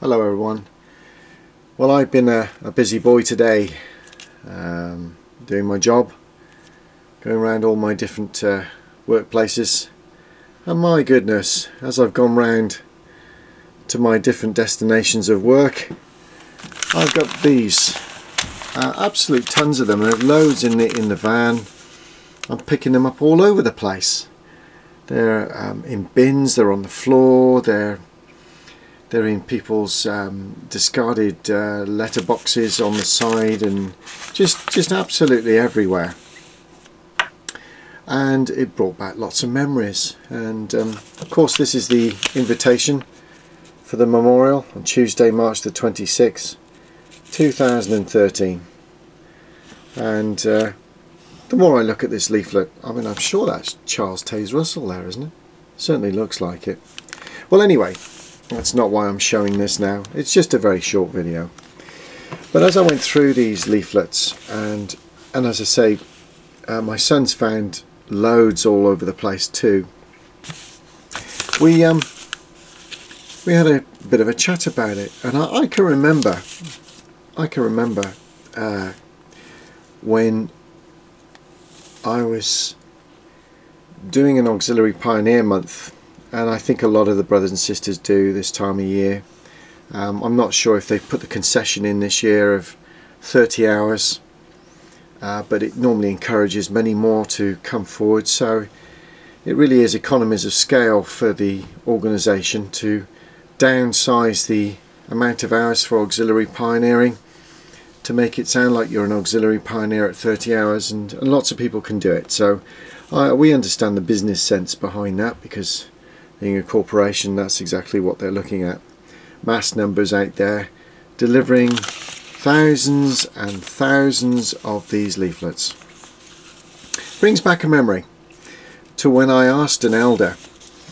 Hello everyone. Well, I've been a busy boy today, doing my job, going around all my different workplaces, and my goodness, as I've gone round to my different destinations of work, I've got these absolute tons of them. There's loads in the van. I'm picking them up all over the place. They're in bins, they're on the floor, they're in people's discarded letter boxes on the side, and just absolutely everywhere. And it brought back lots of memories. And of course, this is the invitation for the memorial on Tuesday, March the 26th, 2013. And the more I look at this leaflet, I mean, I'm sure that's Charles Taze Russell there, isn't it? Certainly looks like it. Well, anyway, that's not why I'm showing this now. It's just a very short video. But as I went through these leaflets, and as I say, my son's found loads all over the place too. We had a bit of a chat about it, and I can remember when I was doing an Auxiliary Pioneer Month, and I think a lot of the brothers and sisters do this time of year. I'm not sure if they've put the concession in this year of 30 hours, but it normally encourages many more to come forward, so it really is economies of scale for the organisation to downsize the amount of hours for auxiliary pioneering to make it sound like you're an auxiliary pioneer at 30 hours, and lots of people can do it. So we understand the business sense behind that, because being a corporation, that's exactly what they're looking at. Mass numbers out there, delivering thousands and thousands of these leaflets. Brings back a memory to when I asked an elder,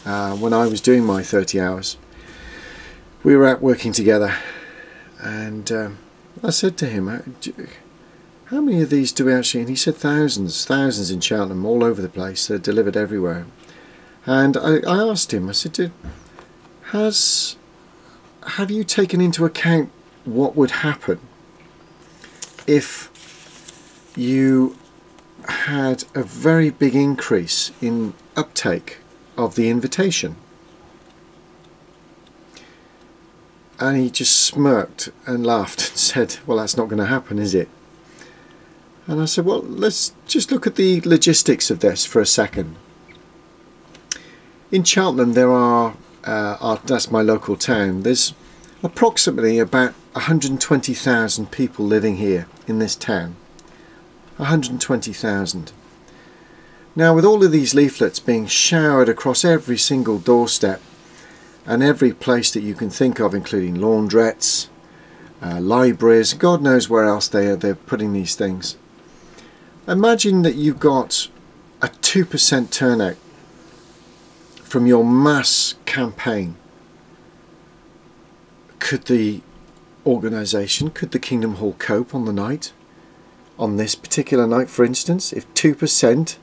when I was doing my 30 hours. We were out working together, and I said to him, how many of these do we actually, and he said thousands in Cheltenham, all over the place. They're delivered everywhere. And I asked him, I said, have you taken into account what would happen if you had a very big increase in uptake of the invitation? And he just smirked and laughed and said, well, that's not going to happen, is it? And I said, well, let's just look at the logistics of this for a second. In Cheltenham, there are, that's my local town, there's approximately about 120,000 people living here in this town. 120,000. Now, with all of these leaflets being showered across every single doorstep and every place that you can think of, including laundrettes, libraries, God knows where else they're putting these things. Imagine that you've got a 2% turnout from your mass campaign. Could the organisation, could the Kingdom Hall cope on the night? On this particular night, for instance, if 2%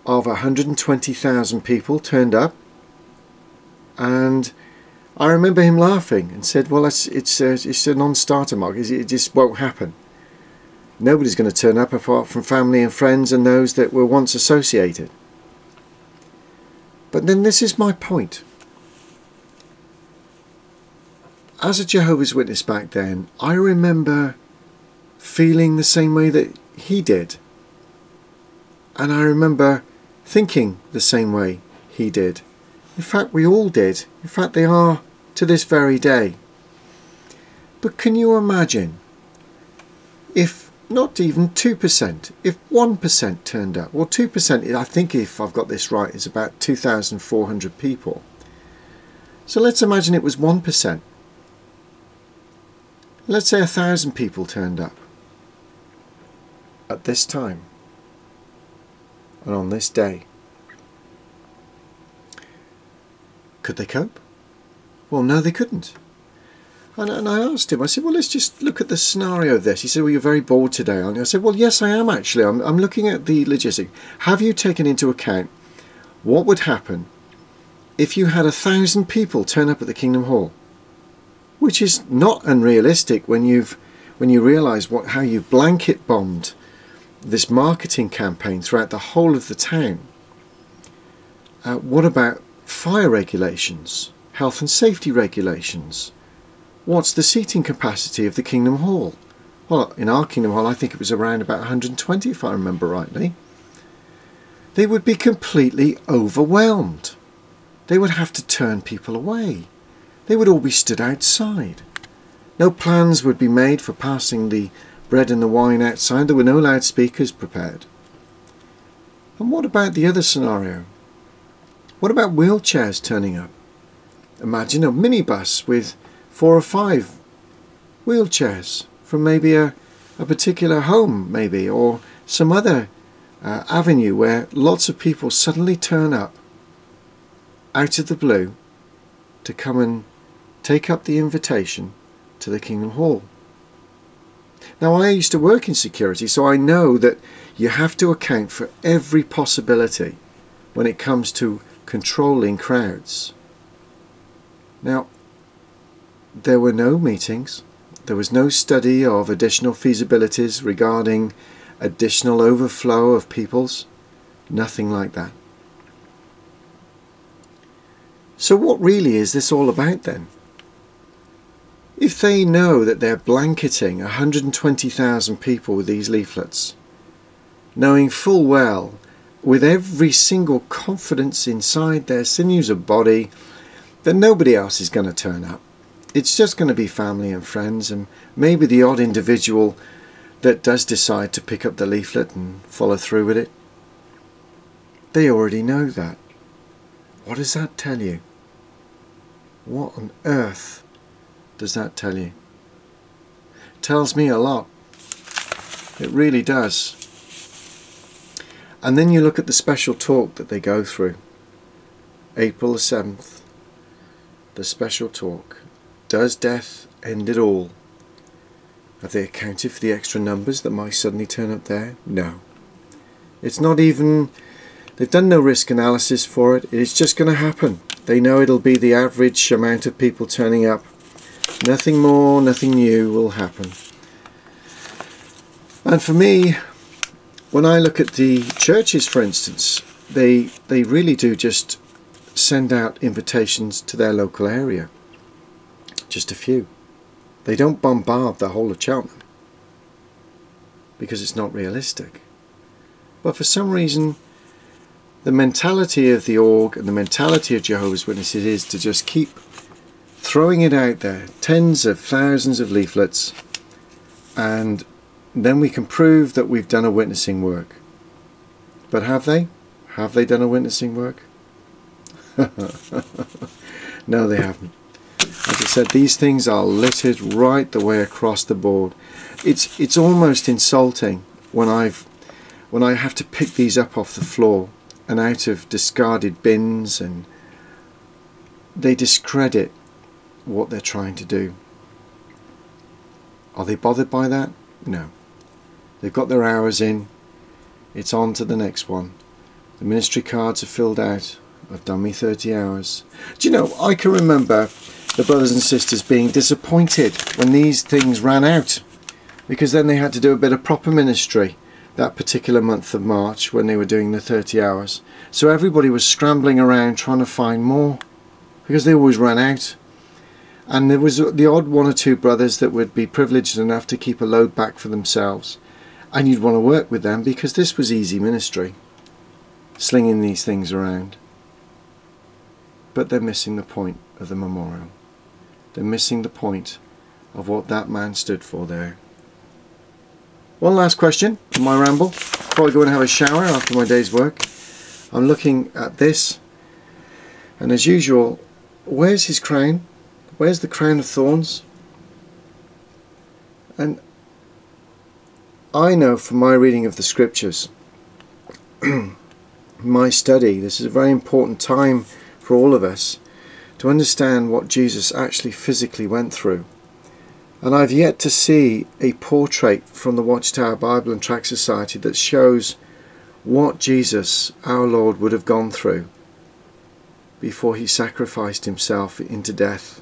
of 120,000 people turned up? And I remember him laughing and said, well, it's a non-starter, Mark. It just won't happen. Nobody's going to turn up apart from family and friends and those that were once associated. But then this is my point. As a Jehovah's Witness back then, I remember feeling the same way that he did. And I remember thinking the same way he did. In fact, we all did. In fact, they are to this very day. But can you imagine if not even 2%, if 1% turned up? Well, 2%, I think, if I've got this right, is about 2,400 people. So let's imagine it was 1%. Let's say 1,000 people turned up at this time and on this day. Could they cope? Well, no, they couldn't. And I asked him, I said, well, let's just look at the scenario of this. He said, well, you're very bored today, aren't you? I said, well, yes, I am actually. I'm looking at the logistics. Have you taken into account what would happen if you had 1,000 people turn up at the Kingdom Hall? which is not unrealistic when you realise how you've blanket bombed this marketing campaign throughout the whole of the town. What about fire regulations, health and safety regulations? What's the seating capacity of the Kingdom Hall? Well, in our Kingdom Hall I think it was around about 120 if I remember rightly. They would be completely overwhelmed. They would have to turn people away. They would all be stood outside. No plans would be made for passing the bread and the wine outside. There were no loudspeakers prepared. And what about the other scenario? What about wheelchairs turning up? Imagine a minibus with 4 or 5 wheelchairs from maybe a particular home, maybe, or some other avenue where lots of people suddenly turn up out of the blue to come and take up the invitation to the Kingdom Hall. Now, I used to work in security, so I know that you have to account for every possibility when it comes to controlling crowds. Now, there were no meetings, there was no study of additional feasibilities regarding additional overflow of peoples, nothing like that. So what really is this all about then? If they know that they're blanketing 120,000 people with these leaflets, knowing full well, with every single confidence inside their sinews of body, that nobody else is going to turn up. It's just going to be family and friends and maybe the odd individual that does decide to pick up the leaflet and follow through with it. They already know that. What does that tell you? What on earth does that tell you? It tells me a lot. It really does. And then you look at the special talk that they go through. April the 7th. The special talk. Does death end it all? Have they accounted for the extra numbers that might suddenly turn up there? No. It's not even... They've done no risk analysis for it. It's just going to happen. They know it'll be the average amount of people turning up. Nothing more, nothing new will happen. And for me, when I look at the churches, for instance, they really do just send out invitations to their local area. Just a few. They don't bombard the whole of Cheltenham because it's not realistic. But for some reason, the mentality of the org and the mentality of Jehovah's Witnesses is to just keep throwing it out there, tens of thousands of leaflets, and then we can prove that we've done a witnessing work. But have they? Have they done a witnessing work? No, they haven't. As I said, these things are littered right the way across the board. It's almost insulting when I have to pick these up off the floor and out of discarded bins, and they discredit what they're trying to do. Are they bothered by that? No. They've got their hours in. It's on to the next one. The ministry cards are filled out. I've done me 30 hours. Do you know, I can remember the brothers and sisters being disappointed when these things ran out, because then they had to do a bit of proper ministry that particular month of March when they were doing the 30 hours. So everybody was scrambling around trying to find more, because they always ran out. And there was the odd 1 or 2 brothers that would be privileged enough to keep a load back for themselves, and you'd want to work with them because this was easy ministry, slinging these things around. But they're missing the point of the memorial. They're missing the point of what that man stood for there. One last question in my ramble before I go and have a shower after my day's work. I'm looking at this, and as usual, where's his crown? Where's the crown of thorns? And I know from my reading of the scriptures, my study, this is a very important time for all of us to understand what Jesus actually physically went through. And I've yet to see a portrait from the Watchtower Bible and Tract Society that shows what Jesus, our Lord, would have gone through before he sacrificed himself into death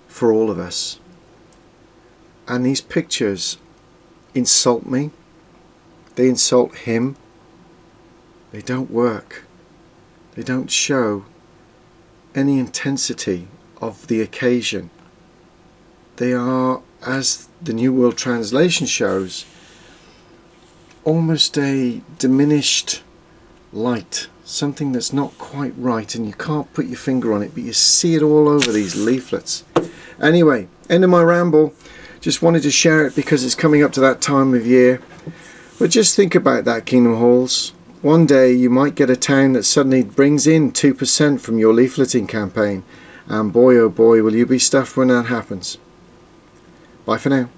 for all of us. And these pictures insult me. They insult him. They don't work. They don't show any intensity of the occasion. They are, as the New World Translation shows, almost a diminished light, something that's not quite right, and you can't put your finger on it, but you see it all over these leaflets. Anyway, end of my ramble. Just wanted to share it because it's coming up to that time of year. But just think about that, Kingdom Halls. One day you might get a town that suddenly brings in 2% from your leafleting campaign, and boy oh boy will you be stuffed when that happens. Bye for now.